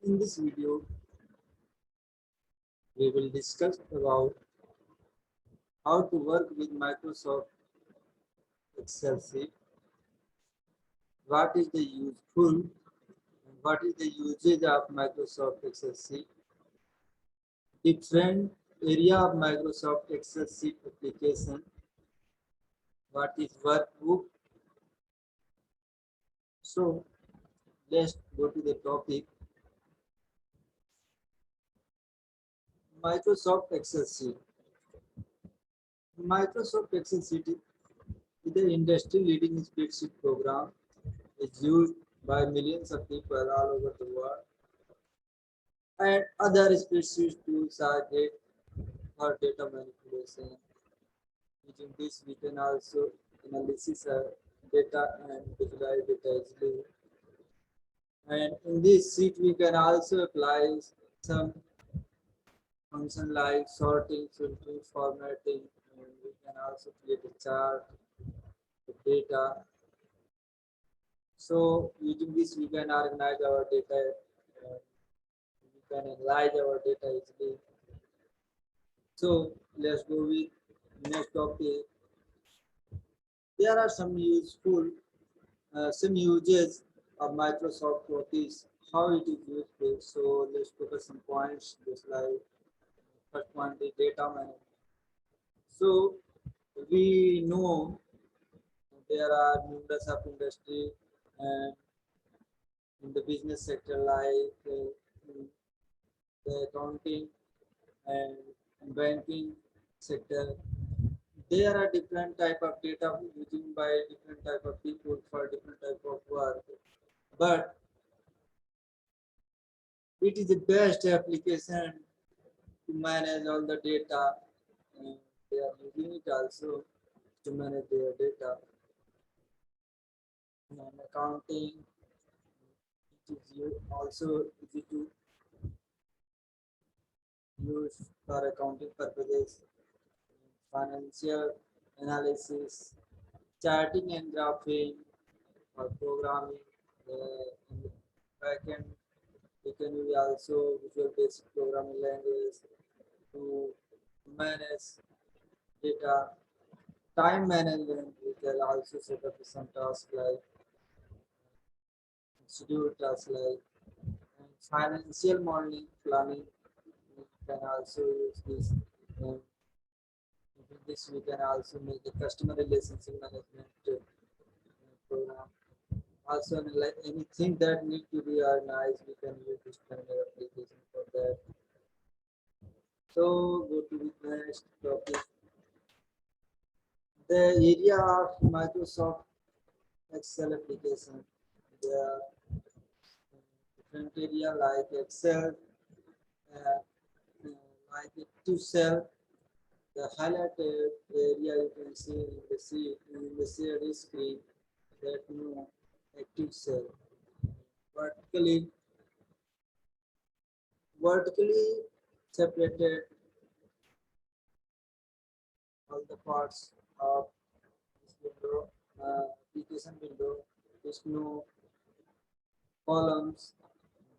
In this video, we will discuss about how to work with Microsoft Excel sheet, what is the useful and what is the usage of Microsoft Excel sheet, different area of Microsoft Excel sheet application, what is workbook. So let's go to the topic. Microsoft Excel sheet. Microsoft Excel sheet is the industry leading spreadsheet program. It's used by millions of people all over the world. And other spreadsheet tools are great for data manipulation. Using this, we can also analysis data and visualize data easily. And in this sheet, we can also apply some function like sorting, filtering, formatting, and we can also create a chart with data. So using this, we can organize our data. We can analyze our data easily. So let's go with next topic. There are some useful, some uses of Microsoft Office, how it is useful. So let's focus some points, just like first point is data management. So we know there are numerous of industry and in the business sector like in the accounting and banking sector. There are different type of data using by different type of people for different type of work, but it is the best application to manage all the data, and they are using it also to manage their data. And accounting, it is also easy to use for accounting purposes. Financial analysis, charting and graphing, or programming. In the backend, we can use also Visual Basic programming language to manage data. Time management, we can also set up some tasks like schedule tasks like and financial modeling planning. We can also use this. And with this, we can also make the customer relationship management program. Also, like anything that need to be organized, we can use this kind of application for that. So go to the next topic. The area of Microsoft Excel application. There are different area like Excel, uh, like to cell. The highlighted area you can see in the shaded screen that no active cell. Vertically vertically separated all the parts of this window, application window. There's no columns.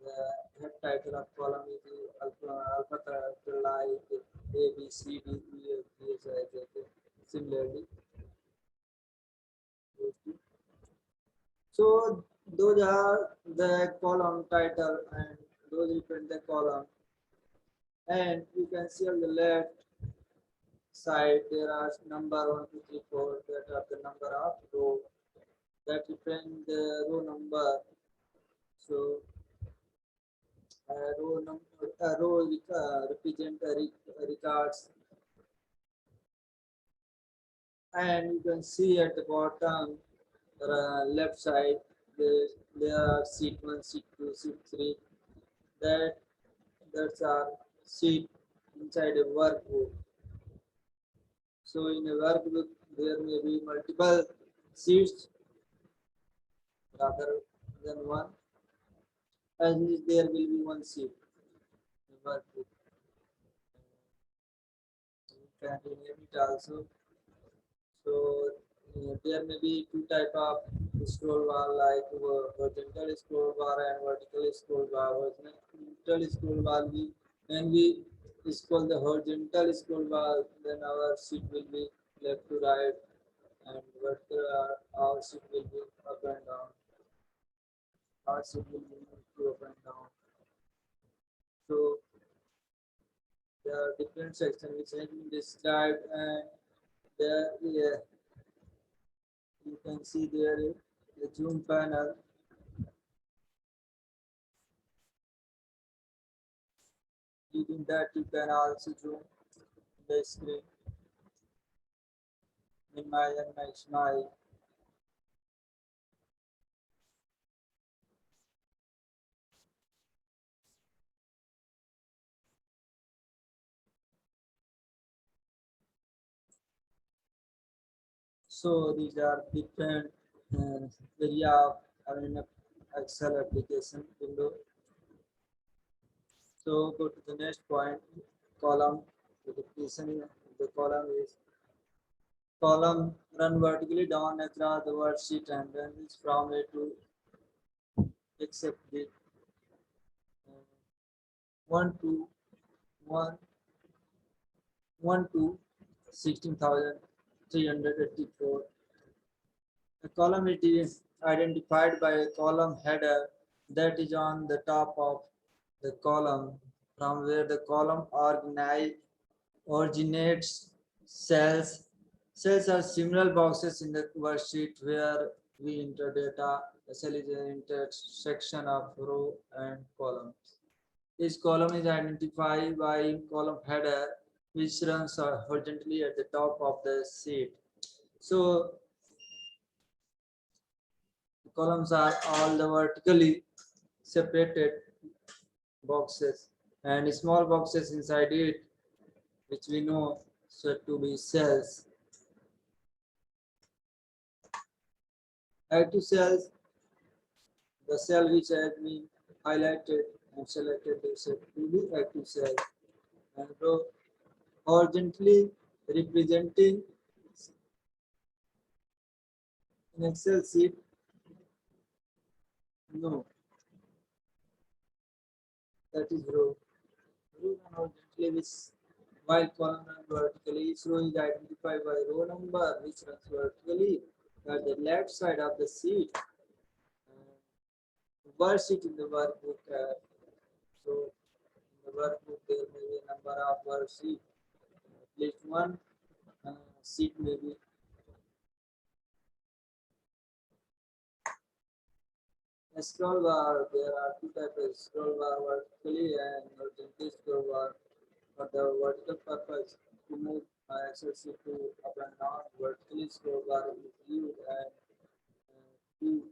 The head title of column is alphabetical like A, B, C, D, E, F, G, H, I, J, K. Similarly, so those are the column title and those represent the column. And you can see on the left side there are number 1, 2, 3, 4 that are the number of row that represent the row number. So row represent the records, and you can see at the bottom left side there are sheet 1, sheet 2, sheet 3 that that's are sheet inside a workbook. So in a workbook there may be multiple sheets rather than one, as there will be one sheet in workbook. You can rename it also. So there may be two type of scroll bar like horizontal scroll bar and vertical scroll bar. Horizontal scroll bar, when we scroll the horizontal scroll bar, then our sheet will be left to right, and vertical our sheet will be up and down. Our sheet will be moved to up and down. So there are different sections which have been described, and there, yeah, you can see there the zoom panel. Using that, you can also zoom the screen, minimize and maximize. So these are different area of Excel application window. So go to the next point, column. The definition of the column is column run vertically down across the worksheet and ranges from A to except the 1 to 1 1 to 16,384. A column it is identified by a column header that is on the top of the column from where the column originates cells. Cells are similar boxes in the worksheet where we enter data. A cell is an intersection of row and column. Each column is identified by column header, which runs horizontally at the top of the sheet. So the columns are all the vertically separated boxes and small boxes inside it, which we know said to be cells. Active cells, the cell which has been highlighted and selected is said to be active cell, and row horizontally representing an Excel sheet. No, that is row. Row and horizontally, which while column runs vertically, each row is identified by row number which runs vertically at the left side of the sheet. Worksheet in the workbook. So in the workbook there may be a number of worksheet. At least one sheet may be. A scroll bar, there are two types of scroll bar, vertically and horizontally scroll bar. For the vertical purpose, to move Excel sheet to up and down, vertically scroll bar is used, and to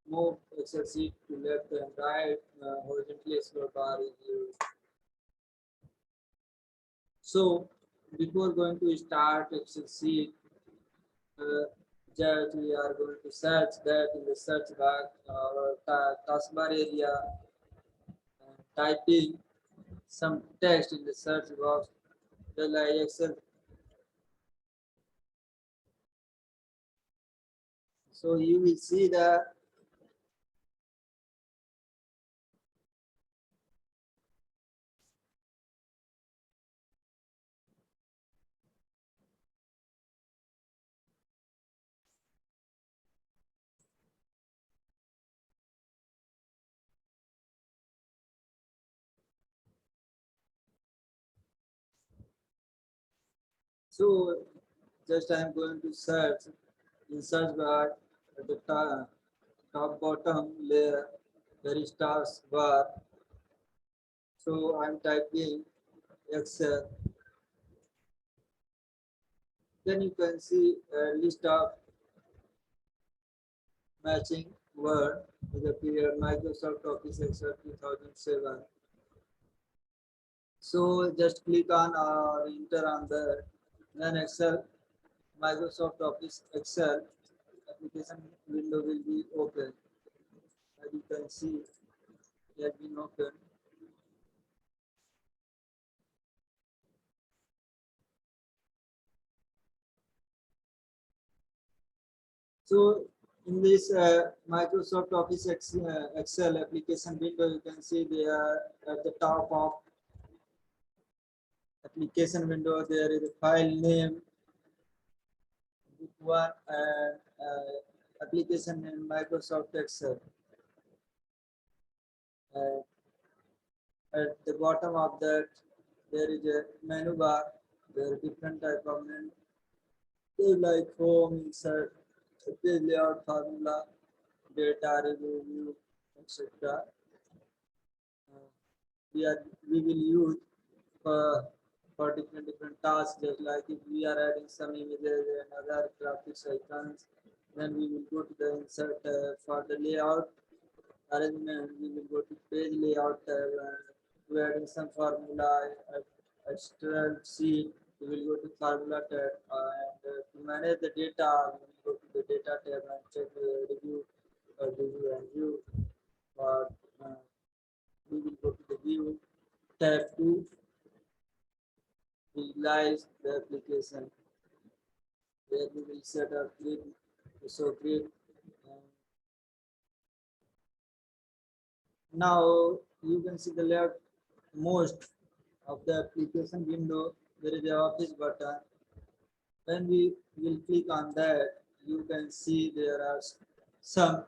move Excel sheet to left and right, horizontally scroll bar is used. So before going to start Excel sheet, that we are going to search that in the search bar or taskbar area, typing some text in the search box, like Excel. So you will see the so just I am going to search in search bar at the top bottom layer there is taskbar. So I'm typing Excel. Then you can see a list of matching word with the period Microsoft Office Excel 2007. So just click on or enter on the then Excel Microsoft Office Excel application window will be open. As you can see, it has been open. So In this Microsoft Office Excel application window, you can see they are at the top of application window. There is a file name, book one, and application in Microsoft Excel. Uh, at the bottom of that, there is a menu bar. There are different type of menu, like home, insert, page layout, formula, data, review, view, etc. Uh, we will use for different tasks, just like if we are adding some images and other graphics icons, then we will go to the insert for the layout arrangement. We will go to page layout tab, and to adding some formula extra sheet, we will go to formula tab, and to manage the data, we will go to the data tab and check the review and view. Or we will go to the view tab to visualize the application, where we will set up grid. So grid. Now you can see the left most of the application window. There is a office button. When we will click on that, you can see there are some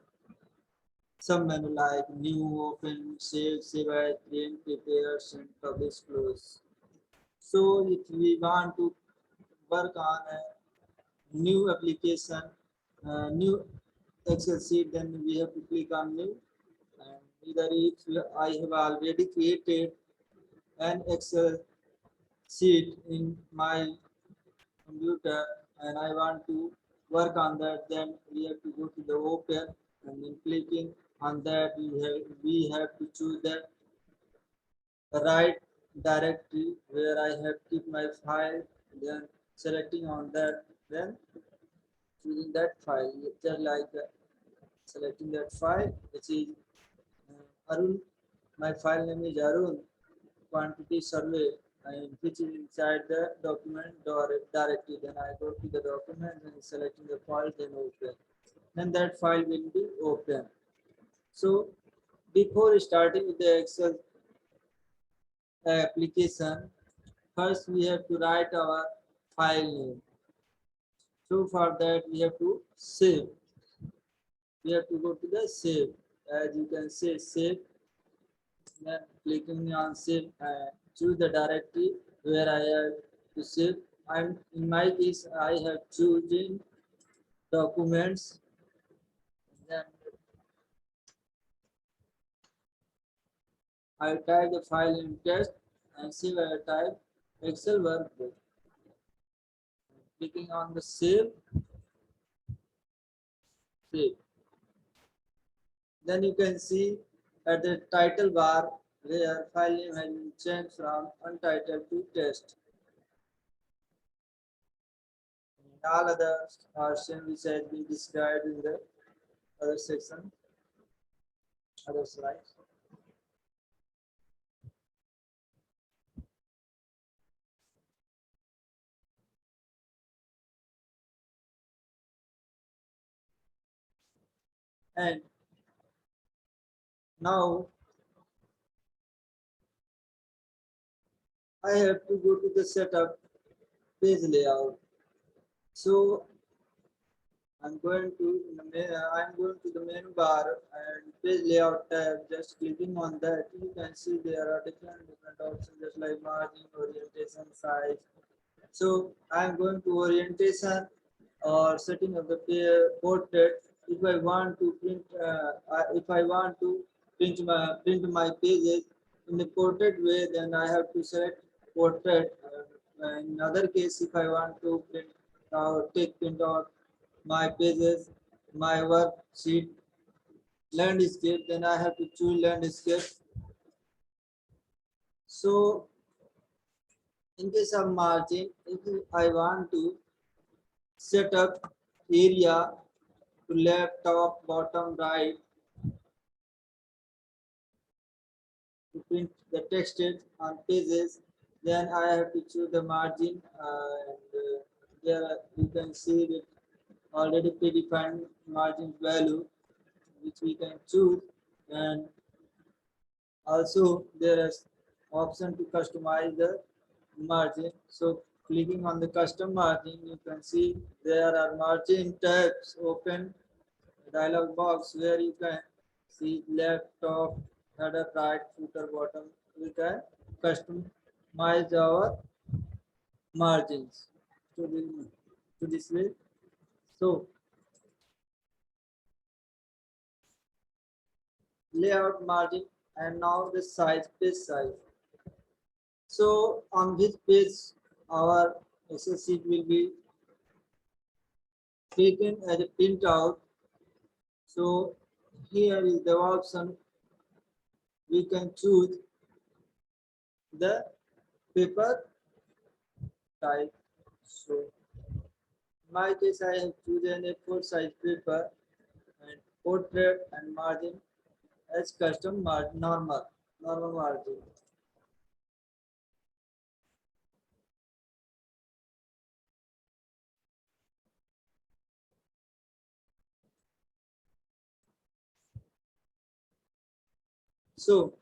some menu like new, open, save as, print, prepare, and publish, close. So if we want to work on a new application, new Excel sheet, then we have to click on new. And either if I have already created an Excel sheet in my computer and I want to work on that, then we have to go to the open, and then clicking on that we have to choose the right directory where I have keep my file, then selecting on that, then choosing that file, just like selecting that file, which is Arun. My file name is Arun quantity survey, and which is inside the document directory. Then I go to the document and selecting the file, then open. Then that file will be open. So before starting with the Excel application, first we have to write our file name. So for that we have to save. We have to go to the save. As you can see, save. Then clicking on save and choose the directory where I have to save. I'm in my case I have chosen documents. Then I type the file in test and save. I type Excel workbook. Clicking on the save. Then you can see at the title bar where file name has been changed from untitled to test. And all others are same, which has been described in the other section, other slides. And now I have to go to the setup page layout. So I'm going to the menu bar and page layout tab. Just clicking on that, you can see there are different options, just like margin, orientation, size. So I'm going to orientation or setting of the portrait. If I want to print my pages in the portrait way, then I have to select portrait. In other case, if I want to take print out my pages, my worksheet, landscape, then I have to choose landscape. So in case of margin, if I want to set up area to left, top, bottom, right to print the text on pages, then I have to choose the margin, and there you can see it already predefined margin value which we can choose, and also there is option to customize the margin. So clicking on the custom margin, you can see there are margin tabs open, dialog box where you can see left, top, header, right, footer, bottom. We can customize our margins to, to this way. So layout margin, and now the size, page size. So on this page, our Excel sheet will be taken as a printout. So here is the option. We can choose the paper type. So in my case, I have chosen a 4 size paper and portrait and margin as custom normal margin. So